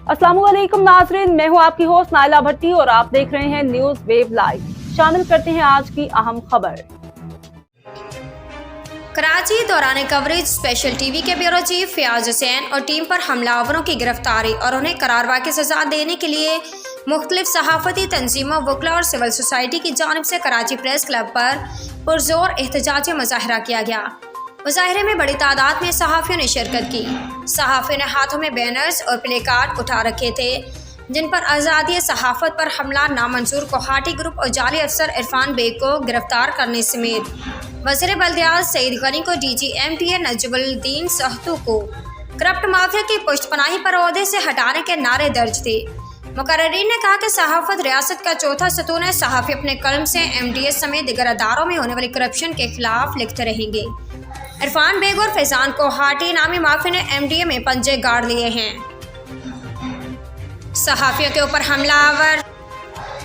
अस्सलाम वालेकुम नाज़रीन, मैं हूं आपकी होस्ट नाइला भट्टी और आप देख रहे हैं न्यूज वेव लाइव। शामिल करते हैं आज की अहम खबर। कराची दौरान कवरेज स्पेशल टीवी के ब्यूरो चीफ फयाज हुसैन और टीम पर हमलावरों की गिरफ्तारी और उन्हें करारवा की सजा देने के लिए मुख्तलिफ सहाफ़ती तंजीमों, वकला और सिविल सोसाइटी की जानिब से कराची प्रेस क्लब पर पुरजोर एहतजाजी मुजाहरा किया गया। मुजाहरे में बड़ी तादाद में सहाफ़ियों ने शिरकत की। सहाफ़ियों ने हाथों में बैनर्स और प्ले कार्ड उठा रखे थे जिन पर आज़ादी सहाफ़त पर हमला नामंजूर कोहाटी ग्रुप और जाली अफसर इरफान बेग को गिरफ्तार करने समेत वज़ीर बल्दियात सईद गनी को DG MTA नजमुद्दीन सहतू को करप्ट माफिया की पुष्टपनाही पर ओहदे से हटाने के नारे दर्ज थे। मुकर्रीन ने कहा कि सहाफ़त रियासत का चौथा सतून है। सहाफ़ी अपने कलम से MDS समेत दिगर अदारों में होने वाली करप्शन के खिलाफ लिखते रहेंगे। इरफान बेग और फैजान कोहाटी नामी माफी ने MDA में पंजे गाड़ लिए हैं। सहाफ़ियों के ऊपर हमला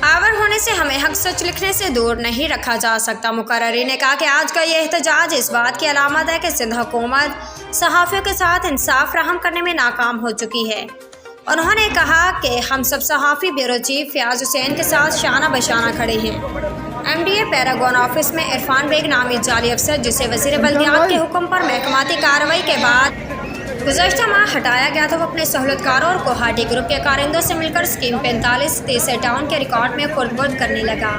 आवर होने से हमें हक सच लिखने से दूर नहीं रखा जा सकता। मुकर्रीन ने कहा कि आज का यह एहतजाज इस बात की अलामत है कि सिंध हुकूमत सहाफ़ियों के साथ इंसाफ फराहम करने में नाकाम हो चुकी है। उन्होंने कहा कि हम सब सहाफ़ी ब्यूरो चीफ फयाज हुसैन के साथ शाना बशाना खड़े हैं। MDA पैरागॉन ऑफिस में इरफान बेग नामी जाली अफसर जिसे वज़ीर बल्दियात के हुक्म पर महकमाती कार्रवाई के बाद गुज़श्ता माह हटाया गया था, वो अपने सहूलतकारों और कोहाटी ग्रुप के कारिंदों से मिलकर स्कीम 45 तीसरे टाउन के रिकॉर्ड में खुर्द करने लगा,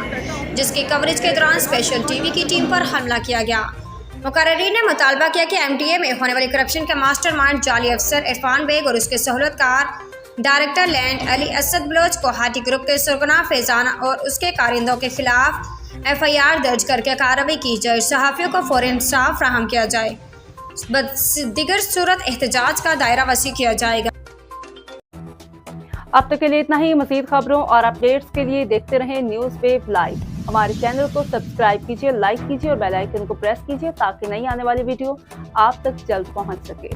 जिसकी कवरेज के दौरान स्पेशल टीवी की टीम पर हमला किया गया। मुकर्रीन ने मुतालबा किया कि MDA में होने वाली करप्शन के मास्टरमाइंड जाली अफसर इरफान बेग और उसके सहूलतकार डायरेक्टर लैंड अली असद बलोच कोहाटी ग्रुप के सरगना फैजाना और उसके कारिंदों के खिलाफ FIR दर्ज करके कार्रवाई की जाए। सहाफ़ियों को फौरन इंसाफ फराहम किया जाए, दिगर सूरत एहतजाज का दायरा वसी किया जाएगा। अब तक के लिए इतना ही। मज़ीद खबरों और अपडेट्स के लिए देखते रहें न्यूज वेव लाइव। हमारे चैनल को सब्सक्राइब कीजिए, लाइक कीजिए और बेल आइकन को प्रेस कीजिए ताकि नई आने वाली वीडियो आप तक जल्द पहुंच सके।